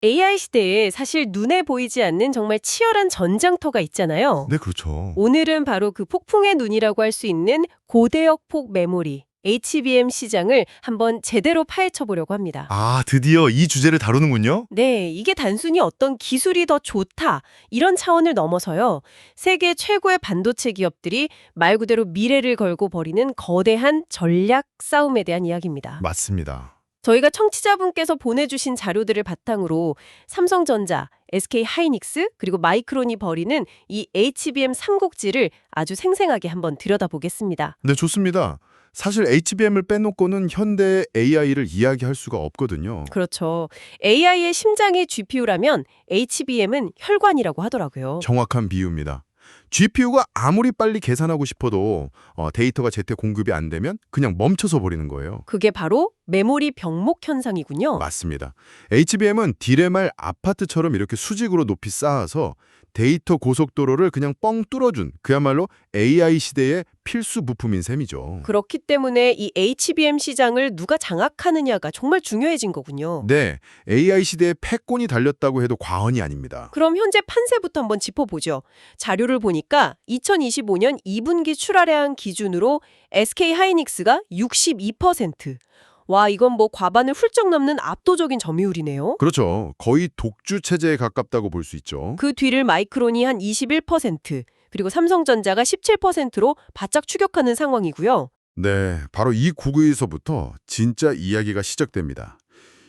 AI 시대에 사실 눈에 보이지 않는 정말 치열한 전장터가 있잖아요. 네, 그렇죠. 오늘은 바로 그 폭풍의 눈이라고 할 수 있는 고대역 폭 메모리, HBM 시장을 한번 제대로 파헤쳐 보려고 합니다. 아, 드디어 이 주제를 다루는군요. 네, 이게 단순히 어떤 기술이 더 좋다, 이런 차원을 넘어서요. 세계 최고의 반도체 기업들이 말 그대로 미래를 걸고 벌이는 거대한 전략 싸움에 대한 이야기입니다. 맞습니다. 저희가 청취자분께서 보내주신 자료들을 바탕으로 삼성전자, SK하이닉스, 그리고 마이크론이 벌이는 이 HBM 삼국지를 아주 생생하게 한번 들여다보겠습니다. 네, 좋습니다. 사실 HBM을 빼놓고는 현대의 AI를 이야기할 수가 없거든요. 그렇죠. AI의 심장이 GPU라면 HBM은 혈관이라고 하더라고요. 정확한 비유입니다. GPU가 아무리 빨리 계산하고 싶어도 데이터가 제때 공급이 안 되면 그냥 멈춰서 버리는 거예요. 그게 바로 메모리 병목 현상이군요. 맞습니다. HBM은 디램을 아파트처럼 이렇게 수직으로 높이 쌓아서 데이터 고속도로를 그냥 뻥 뚫어준 그야말로 AI 시대의 필수 부품인 셈이죠. 그렇기 때문에 이 HBM 시장을 누가 장악하느냐가 정말 중요해진 거군요. 네, AI 시대의 패권이 달렸다고 해도 과언이 아닙니다. 그럼 현재 판세부터 한번 짚어보죠. 자료를 보니까 2025년 2분기 출하량 기준으로 SK하이닉스가 62%. 와, 이건 뭐 과반을 훌쩍 넘는 압도적인 점유율이네요. 그렇죠. 거의 독주 체제에 가깝다고 볼 수 있죠. 그 뒤를 마이크론이 한 21%, 그리고 삼성전자가 17%로 바짝 추격하는 상황이고요. 네, 바로 이 구구에서부터 진짜 이야기가 시작됩니다.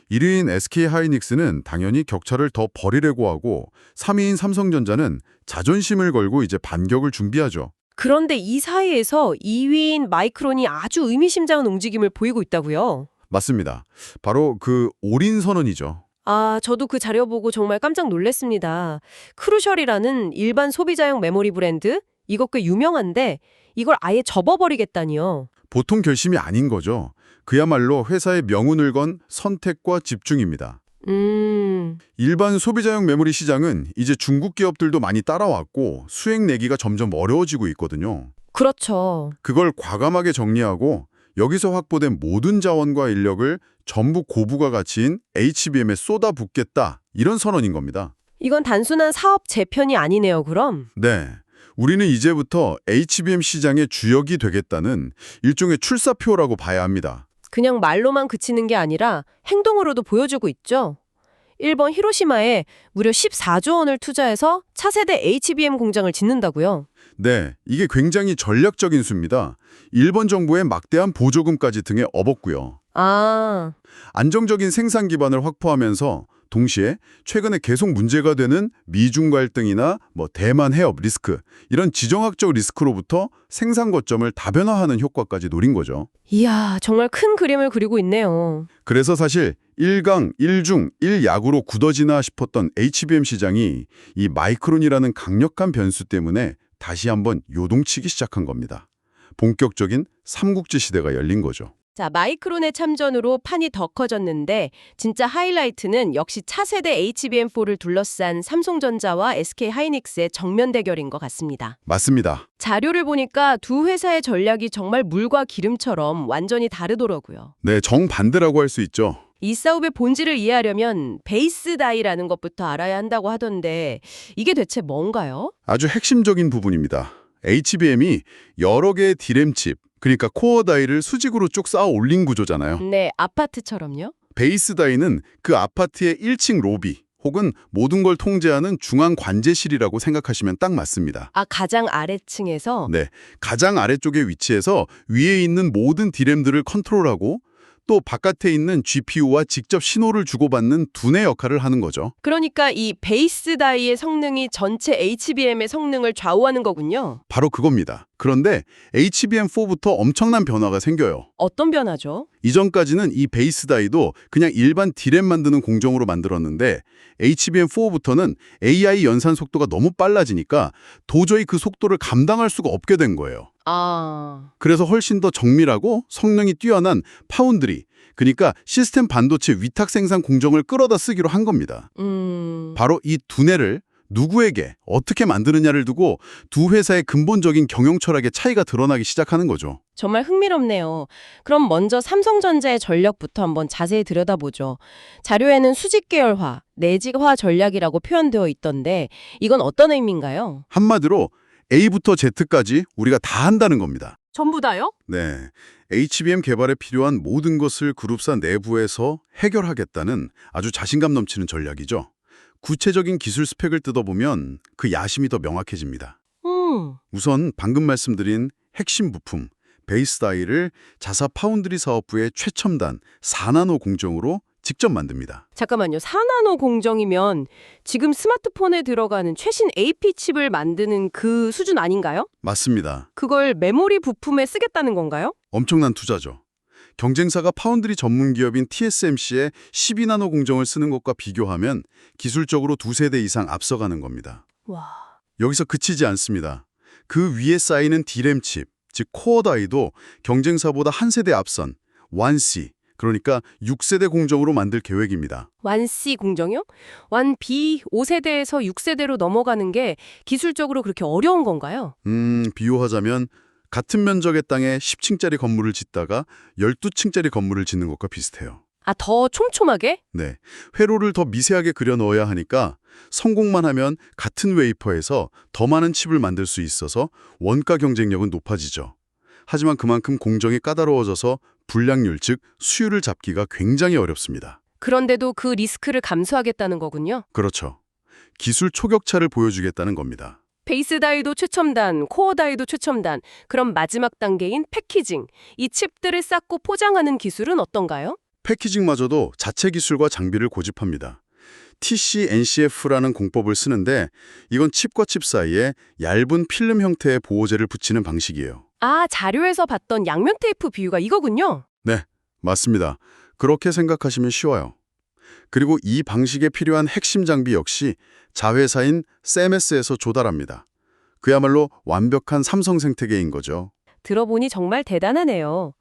1위인 SK하이닉스는 당연히 격차를 더 벌이려고 하고 3위인 삼성전자는 자존심을 걸고 이제 반격을 준비하죠. 그런데 이 사이에서 2위인 마이크론이 아주 의미심장한 움직임을 보이고 있다고요. 맞습니다. 바로 그 올인 선언이죠. 아, 저도 그 자료 보고 정말 깜짝 놀랐습니다. 크루셜이라는 일반 소비자용 메모리 브랜드? 이거 꽤 유명한데 이걸 아예 접어버리겠다니요. 보통 결심이 아닌 거죠. 그야말로 회사의 명운을 건 선택과 집중입니다. 일반 소비자용 메모리 시장은 이제 중국 기업들도 많이 따라왔고 수익 내기가 점점 어려워지고 있거든요. 그렇죠. 그걸 과감하게 정리하고 여기서 확보된 모든 자원과 인력을 전부 고부가 가치인 HBM에 쏟아붓겠다 이런 선언인 겁니다. 이건 단순한 사업 재편이 아니네요, 그럼. 네, 우리는 이제부터 HBM 시장의 주역이 되겠다는 일종의 출사표라고 봐야 합니다. 그냥 말로만 그치는 게 아니라 행동으로도 보여주고 있죠. 일본 히로시마에 무려 14조 원을 투자해서 차세대 HBM 공장을 짓는다고요. 네, 이게 굉장히 전략적인 수입니다. 일본 정부의 막대한 보조금까지 등에 업었고요. 아, 안정적인 생산 기반을 확보하면서 동시에 최근에 계속 문제가 되는 미중 갈등이나 대만 해협 리스크, 이런 지정학적 리스크로부터 생산 거점을 다변화하는 효과까지 노린 거죠. 이야, 정말 큰 그림을 그리고 있네요. 그래서 사실 1강, 1중, 1약으로 굳어지나 싶었던 HBM 시장이 이 마이크론이라는 강력한 변수 때문에 다시 한번 요동치기 시작한 겁니다. 본격적인 삼국지 시대가 열린 거죠. 자, 마이크론의 참전으로 판이 더 커졌는데 진짜 하이라이트는 역시 차세대 HBM4를 둘러싼 삼성전자와 SK하이닉스의 정면 대결인 것 같습니다. 맞습니다. 자료를 보니까 두 회사의 전략이 정말 물과 기름처럼 완전히 다르더라고요. 네, 정반대라고 할 수 있죠. 이 싸움의 본질을 이해하려면 베이스 다이라는 것부터 알아야 한다고 하던데 이게 대체 뭔가요? 아주 핵심적인 부분입니다. HBM이 여러 개의 디램 칩, 그러니까 코어 다이를 수직으로 쭉 쌓아 올린 구조잖아요. 네, 아파트처럼요? 베이스 다이는 그 아파트의 1층 로비 혹은 모든 걸 통제하는 중앙 관제실이라고 생각하시면 딱 맞습니다. 아, 가장 아래층에서? 네, 가장 아래쪽에 위치해서 위에 있는 모든 디램들을 컨트롤하고 또 바깥에 있는 GPU와 직접 신호를 주고받는 두뇌 역할을 하는 거죠. 그러니까 이 베이스 다이의 성능이 전체 HBM의 성능을 좌우하는 거군요. 바로 그겁니다. 그런데 HBM4부터 엄청난 변화가 생겨요. 어떤 변화죠? 이전까지는 이 베이스 다이도 그냥 일반 디램 만드는 공정으로 만들었는데 HBM4부터는 AI 연산 속도가 너무 빨라지니까 도저히 그 속도를 감당할 수가 없게 된 거예요. 아, 그래서 훨씬 더 정밀하고 성능이 뛰어난 파운드리, 그러니까 시스템 반도체 위탁 생산 공정을 끌어다 쓰기로 한 겁니다. 바로 이 두뇌를 누구에게 어떻게 만드느냐를 두고 두 회사의 근본적인 경영 철학의 차이가 드러나기 시작하는 거죠. 정말 흥미롭네요. 그럼 먼저 삼성전자의 전략부터 한번 자세히 들여다보죠. 자료에는 수직 계열화, 내직화 전략이라고 표현되어 있던데 이건 어떤 의미인가요? 한마디로 A부터 Z까지 우리가 다 한다는 겁니다. 전부 다요? 네, HBM 개발에 필요한 모든 것을 그룹사 내부에서 해결하겠다는 아주 자신감 넘치는 전략이죠. 구체적인 기술 스펙을 뜯어보면 그 야심이 더 명확해집니다. 우선 방금 말씀드린 핵심 부품, 베이스 다이를 자사 파운드리 사업부의 최첨단 4나노 공정으로 직접 만듭니다. 잠깐만요. 4나노 공정이면 지금 스마트폰에 들어가는 최신 AP 칩을 만드는 그 수준 아닌가요? 맞습니다. 그걸 메모리 부품에 쓰겠다는 건가요? 엄청난 투자죠. 경쟁사가 파운드리 전문 기업인 TSMC의 12나노 공정을 쓰는 것과 비교하면 기술적으로 두세 대 이상 앞서가는 겁니다. 와. 여기서 그치지 않습니다. 그 위에 쌓이는 D램 칩, 즉 코어 다이도 경쟁사보다 한 세대 앞선 1C, 그러니까 6세대 공정으로 만들 계획입니다. 완C 공정이요? 완 B 5세대에서 6세대로 넘어가는 게 기술적으로 그렇게 어려운 건가요? 비유하자면 같은 면적의 땅에 10층짜리 건물을 짓다가 12층짜리 건물을 짓는 것과 비슷해요. 아, 더 촘촘하게? 네, 회로를 더 미세하게 그려 넣어야 하니까 성공만 하면 같은 웨이퍼에서 더 많은 칩을 만들 수 있어서 원가 경쟁력은 높아지죠. 하지만 그만큼 공정이 까다로워져서 불량률, 즉 수율을 잡기가 굉장히 어렵습니다. 그런데도 그 리스크를 감수하겠다는 거군요. 그렇죠. 기술 초격차를 보여주겠다는 겁니다. 베이스 다이도 최첨단, 코어 다이도 최첨단, 그럼 마지막 단계인 패키징. 이 칩들을 쌓고 포장하는 기술은 어떤가요? 패키징마저도 자체 기술과 장비를 고집합니다. TC-NCF라는 공법을 쓰는데 이건 칩과 칩 사이에 얇은 필름 형태의 보호제를 붙이는 방식이에요. 아, 자료에서 봤던 양면 테이프 비유가 이거군요. 네, 맞습니다. 그렇게 생각하시면 쉬워요. 그리고 이 방식에 필요한 핵심 장비 역시 자회사인 셈에스에서 조달합니다. 그야말로 완벽한 삼성 생태계인 거죠. 들어보니 정말 대단하네요.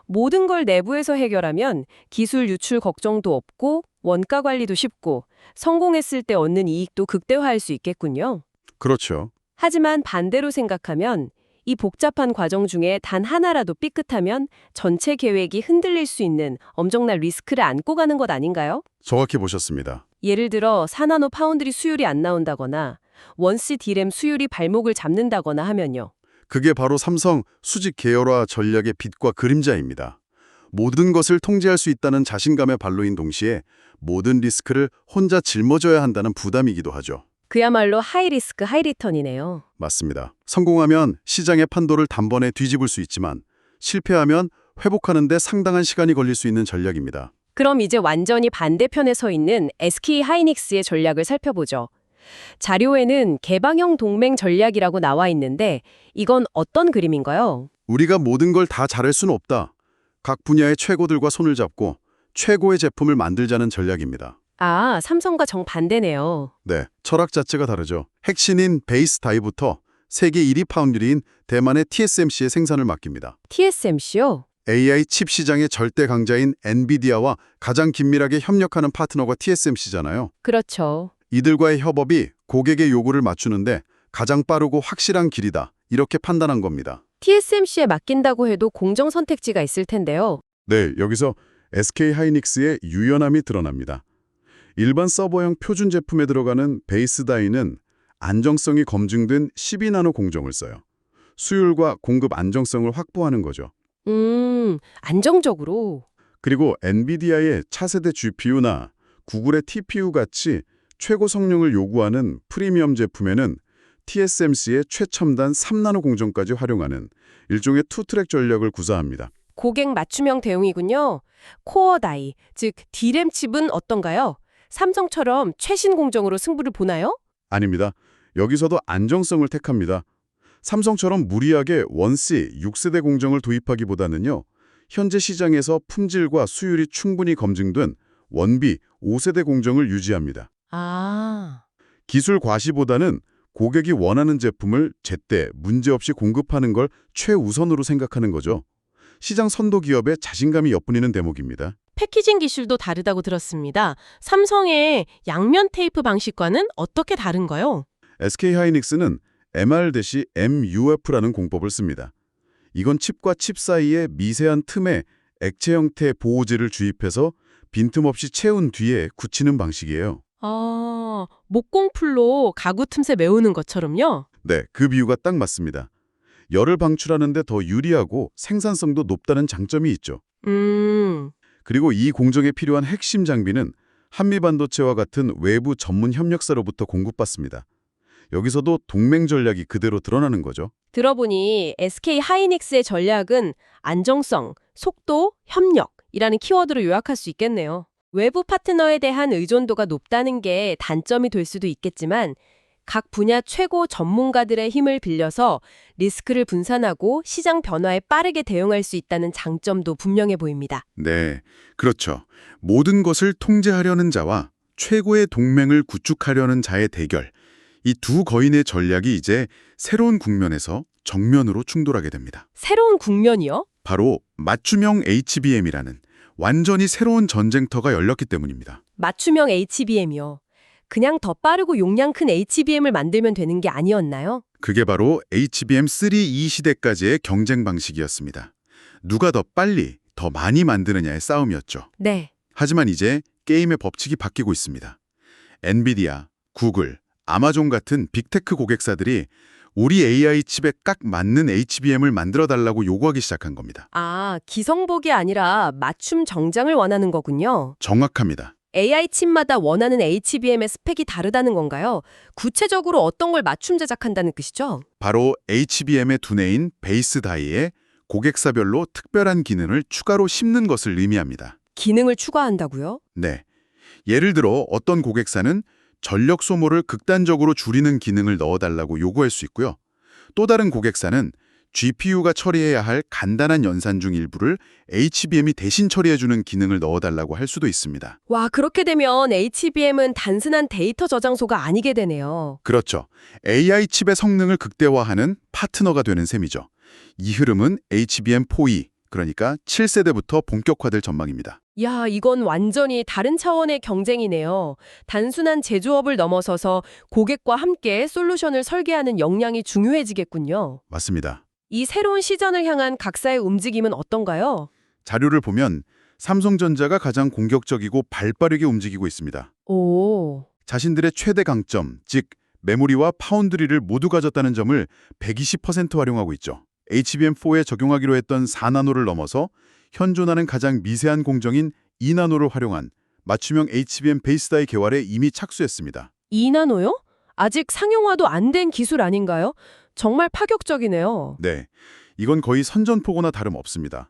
모든 걸 내부에서 해결하면 기술 유출 걱정도 없고 원가 관리도 쉽고 성공했을 때 얻는 이익도 극대화할 수 있겠군요. 그렇죠. 하지만 반대로 생각하면 이 복잡한 과정 중에 단 하나라도 삐끗하면 전체 계획이 흔들릴 수 있는 엄청난 리스크를 안고 가는 것 아닌가요? 정확히 보셨습니다. 예를 들어 4나노 파운드리 수율이 안 나온다거나 1C D램 수율이 발목을 잡는다거나 하면요. 그게 바로 삼성 수직 계열화 전략의 빛과 그림자입니다. 모든 것을 통제할 수 있다는 자신감의 발로인 동시에 모든 리스크를 혼자 짊어져야 한다는 부담이기도 하죠. 그야말로 하이 리스크 하이 리턴이네요. 맞습니다. 성공하면 시장의 판도를 단번에 뒤집을 수 있지만 실패하면 회복하는 데 상당한 시간이 걸릴 수 있는 전략입니다. 그럼 이제 완전히 반대편에 서 있는 SK 하이닉스의 전략을 살펴보죠. 자료에는 개방형 동맹 전략이라고 나와 있는데 이건 어떤 그림인가요? 우리가 모든 걸 다 잘할 수는 없다. 각 분야의 최고들과 손을 잡고 최고의 제품을 만들자는 전략입니다. 아, 삼성과 정반대네요. 네, 철학 자체가 다르죠. 핵심인 베이스 다이부터 세계 1위 파운드리인 대만의 TSMC의 생산을 맡깁니다. TSMC요? AI 칩 시장의 절대 강자인 엔비디아와 가장 긴밀하게 협력하는 파트너가 TSMC잖아요. 그렇죠. 이들과의 협업이 고객의 요구를 맞추는데 가장 빠르고 확실한 길이다. 이렇게 판단한 겁니다. TSMC에 맡긴다고 해도 공정 선택지가 있을 텐데요. 네, 여기서 SK 하이닉스의 유연함이 드러납니다. 일반 서버형 표준 제품에 들어가는 베이스 다이는 안정성이 검증된 12나노 공정을 써요. 수율과 공급 안정성을 확보하는 거죠. 안정적으로. 그리고 엔비디아의 차세대 GPU나 구글의 TPU 같이 최고 성능을 요구하는 프리미엄 제품에는 TSMC의 최첨단 3나노 공정까지 활용하는 일종의 투트랙 전략을 구사합니다. 고객 맞춤형 대응이군요. 코어 다이, 즉 D램 칩은 어떤가요? 삼성처럼 최신 공정으로 승부를 보나요? 아닙니다. 여기서도 안정성을 택합니다. 삼성처럼 무리하게 1C 6세대 공정을 도입하기보다는요. 현재 시장에서 품질과 수율이 충분히 검증된 1B 5세대 공정을 유지합니다. 아, 기술 과시보다는 고객이 원하는 제품을 제때 문제없이 공급하는 걸 최우선으로 생각하는 거죠. 시장 선도 기업의 자신감이 엿보이는 대목입니다. 패키징 기술도 다르다고 들었습니다. 삼성의 양면 테이프 방식과는 어떻게 다른가요? SK하이닉스는 MR-MUF라는 공법을 씁니다. 이건 칩과 칩 사이에 미세한 틈에 액체 형태의 보호제를 주입해서 빈틈없이 채운 뒤에 굳히는 방식이에요. 아, 목공풀로 가구 틈새 메우는 것처럼요? 네, 그 비유가 딱 맞습니다. 열을 방출하는 데 더 유리하고 생산성도 높다는 장점이 있죠. 그리고 이 공정에 필요한 핵심 장비는 한미반도체와 같은 외부 전문 협력사로부터 공급받습니다. 여기서도 동맹 전략이 그대로 드러나는 거죠. 들어보니 SK 하이닉스의 전략은 안정성, 속도, 협력이라는 키워드로 요약할 수 있겠네요. 외부 파트너에 대한 의존도가 높다는 게 단점이 될 수도 있겠지만 각 분야 최고 전문가들의 힘을 빌려서 리스크를 분산하고 시장 변화에 빠르게 대응할 수 있다는 장점도 분명해 보입니다. 네, 그렇죠. 모든 것을 통제하려는 자와 최고의 동맹을 구축하려는 자의 대결. 이 두 거인의 전략이 이제 새로운 국면에서 정면으로 충돌하게 됩니다. 새로운 국면이요? 바로 맞춤형 HBM이라는 완전히 새로운 전쟁터가 열렸기 때문입니다. 맞춤형 HBM이요. 그냥 더 빠르고 용량 큰 HBM을 만들면 되는 게 아니었나요? 그게 바로 HBM3E 시대까지의 경쟁 방식이었습니다. 누가 더 빨리, 더 많이 만드느냐의 싸움이었죠. 네. 하지만 이제 게임의 법칙이 바뀌고 있습니다. 엔비디아, 구글, 아마존 같은 빅테크 고객사들이 우리 AI 칩에 딱 맞는 HBM을 만들어달라고 요구하기 시작한 겁니다. 아, 기성복이 아니라 맞춤 정장을 원하는 거군요. 정확합니다. AI 칩마다 원하는 HBM의 스펙이 다르다는 건가요? 구체적으로 어떤 걸 맞춤 제작한다는 뜻이죠? 바로 HBM의 두뇌인 베이스 다이에 고객사별로 특별한 기능을 추가로 심는 것을 의미합니다. 기능을 추가한다고요? 네. 예를 들어 어떤 고객사는 전력 소모를 극단적으로 줄이는 기능을 넣어달라고 요구할 수 있고요. 또 다른 고객사는 GPU가 처리해야 할 간단한 연산 중 일부를 HBM이 대신 처리해주는 기능을 넣어달라고 할 수도 있습니다. 와, 그렇게 되면 HBM은 단순한 데이터 저장소가 아니게 되네요. 그렇죠. AI 칩의 성능을 극대화하는 파트너가 되는 셈이죠. 이 흐름은 HBM4E, 그러니까 7세대부터 본격화될 전망입니다. 야, 이건 완전히 다른 차원의 경쟁이네요. 단순한 제조업을 넘어서서 고객과 함께 솔루션을 설계하는 역량이 중요해지겠군요. 맞습니다. 이 새로운 시전을 향한 각사의 움직임은 어떤가요? 자료를 보면 삼성전자가 가장 공격적이고 발빠르게 움직이고 있습니다. 오, 자신들의 최대 강점, 즉 메모리와 파운드리를 모두 가졌다는 점을 120% 활용하고 있죠. HBM4에 적용하기로 했던 4나노를 넘어서 현존하는 가장 미세한 공정인 2나노를 활용한 맞춤형 HBM 베이스다이 개발에 이미 착수했습니다. 2나노요? 아직 상용화도 안 된 기술 아닌가요? 정말 파격적이네요. 네, 이건 거의 선전포고나 다름없습니다.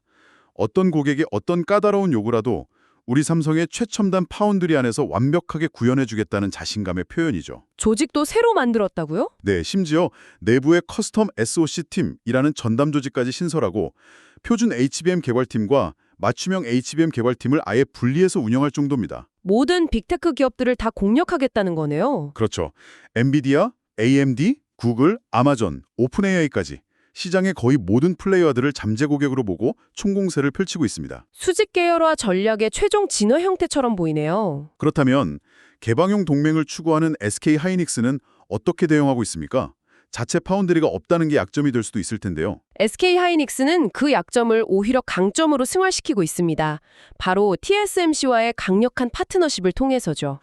어떤 고객의 어떤 까다로운 요구라도 우리 삼성의 최첨단 파운드리 안에서 완벽하게 구현해주겠다는 자신감의 표현이죠. 조직도 새로 만들었다고요? 네, 심지어 내부의 커스텀 SOC 팀이라는 전담 조직까지 신설하고 표준 HBM 개발팀과 맞춤형 HBM 개발팀을 아예 분리해서 운영할 정도입니다. 모든 빅테크 기업들을 다 공략하겠다는 거네요. 그렇죠. 엔비디아, AMD, 구글, 아마존, 오픈AI까지 시장의 거의 모든 플레이어들을 잠재 고객으로 보고 총공세를 펼치고 있습니다. 수직 계열화 전략의 최종 진화 형태처럼 보이네요. 그렇다면 개방용 동맹을 추구하는 SK 하이닉스는 어떻게 대응하고 있습니까? 자체 파운드리가 없다는 게 약점이 될 수도 있을 텐데요. SK 하이닉스는 그 약점을 오히려 강점으로 승화시키고 있습니다. 바로 TSMC와의 강력한 파트너십을 통해서죠.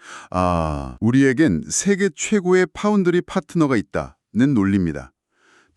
우리에겐 세계 최고의 파운드리 파트너가 있다는 논리입니다.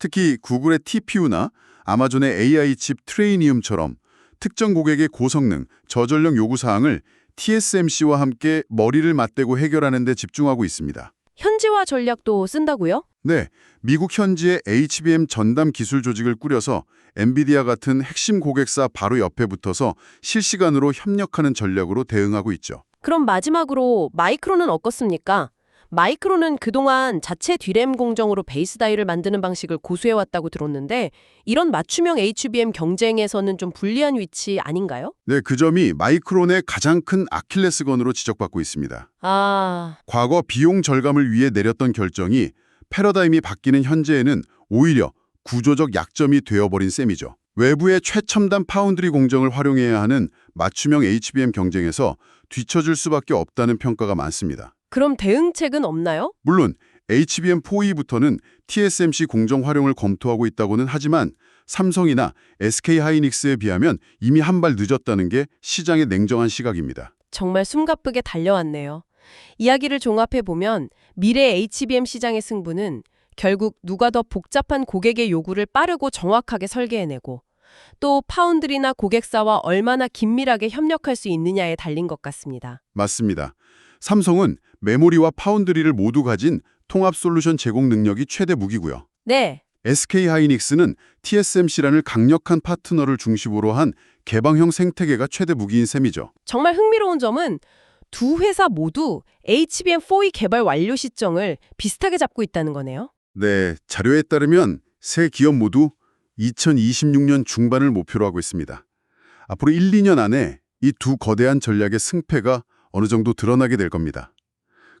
특히 구글의 TPU나 아마존의 AI 칩 트레이니움처럼 특정 고객의 고성능, 저전력 요구사항을 TSMC와 함께 머리를 맞대고 해결하는 데 집중하고 있습니다. 현지화 전략도 쓴다고요? 네, 미국 현지의 HBM 전담 기술 조직을 꾸려서 엔비디아 같은 핵심 고객사 바로 옆에 붙어서 실시간으로 협력하는 전략으로 대응하고 있죠. 그럼 마지막으로 마이크론은 어떻습니까? 마이크론은 그동안 자체 D램 공정으로 베이스 다이를 만드는 방식을 고수해왔다고 들었는데 이런 맞춤형 HBM 경쟁에서는 좀 불리한 위치 아닌가요? 네, 그 점이 마이크론의 가장 큰 아킬레스건으로 지적받고 있습니다. 과거 비용 절감을 위해 내렸던 결정이 패러다임이 바뀌는 현재에는 오히려 구조적 약점이 되어버린 셈이죠. 외부의 최첨단 파운드리 공정을 활용해야 하는 맞춤형 HBM 경쟁에서 뒤처질 수밖에 없다는 평가가 많습니다. 그럼 대응책은 없나요? 물론 HBM4E부터는 TSMC 공정 활용을 검토하고 있다고는 하지만 삼성이나 SK하이닉스에 비하면 이미 한 발 늦었다는 게 시장의 냉정한 시각입니다. 정말 숨가쁘게 달려왔네요. 이야기를 종합해보면 미래 HBM 시장의 승부는 결국 누가 더 복잡한 고객의 요구를 빠르고 정확하게 설계해내고 또 파운드리나 고객사와 얼마나 긴밀하게 협력할 수 있느냐에 달린 것 같습니다. 맞습니다. 삼성은 메모리와 파운드리를 모두 가진 통합 솔루션 제공 능력이 최대 무기고요. 네, SK하이닉스는 TSMC라는 강력한 파트너를 중심으로 한 개방형 생태계가 최대 무기인 셈이죠. 정말 흥미로운 점은 두 회사 모두 HBM4E 개발 완료 시점을 비슷하게 잡고 있다는 거네요. 네, 자료에 따르면 세 기업 모두 2026년 중반을 목표로 하고 있습니다. 앞으로 1, 2년 안에 이 두 거대한 전략의 승패가 어느 정도 드러나게 될 겁니다.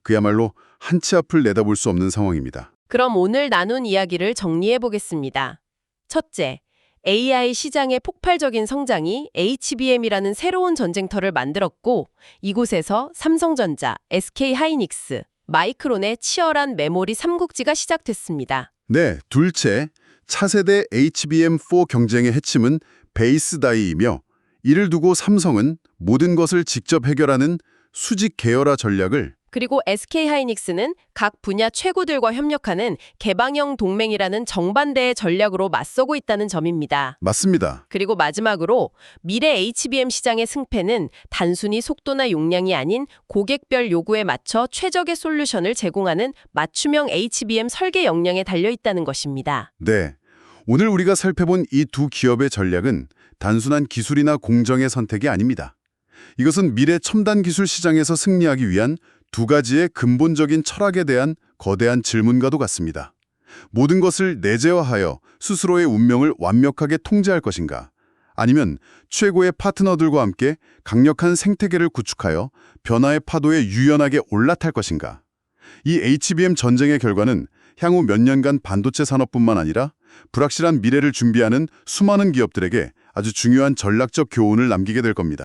그야말로 한 치 앞을 내다볼 수 없는 상황입니다. 그럼 오늘 나눈 이야기를 정리해 보겠습니다. 첫째, AI 시장의 폭발적인 성장이 HBM이라는 새로운 전쟁터를 만들었고 이곳에서 삼성전자, SK하이닉스, 마이크론의 치열한 메모리 삼국지가 시작됐습니다. 네, 둘째, 차세대 HBM4 경쟁의 핵심은 베이스 다이이며 이를 두고 삼성은 모든 것을 직접 해결하는 수직 계열화 전략을 그리고 SK하이닉스는 각 분야 최고들과 협력하는 개방형 동맹이라는 정반대의 전략으로 맞서고 있다는 점입니다. 맞습니다. 그리고 마지막으로 미래 HBM 시장의 승패는 단순히 속도나 용량이 아닌 고객별 요구에 맞춰 최적의 솔루션을 제공하는 맞춤형 HBM 설계 역량에 달려 있다는 것입니다. 네, 오늘 우리가 살펴본 이 두 기업의 전략은 단순한 기술이나 공정의 선택이 아닙니다. 이것은 미래 첨단 기술 시장에서 승리하기 위한 두 가지의 근본적인 철학에 대한 거대한 질문과도 같습니다. 모든 것을 내재화하여 스스로의 운명을 완벽하게 통제할 것인가? 아니면 최고의 파트너들과 함께 강력한 생태계를 구축하여 변화의 파도에 유연하게 올라탈 것인가? 이 HBM 전쟁의 결과는 향후 몇 년간 반도체 산업뿐만 아니라 불확실한 미래를 준비하는 수많은 기업들에게 아주 중요한 전략적 교훈을 남기게 될 겁니다.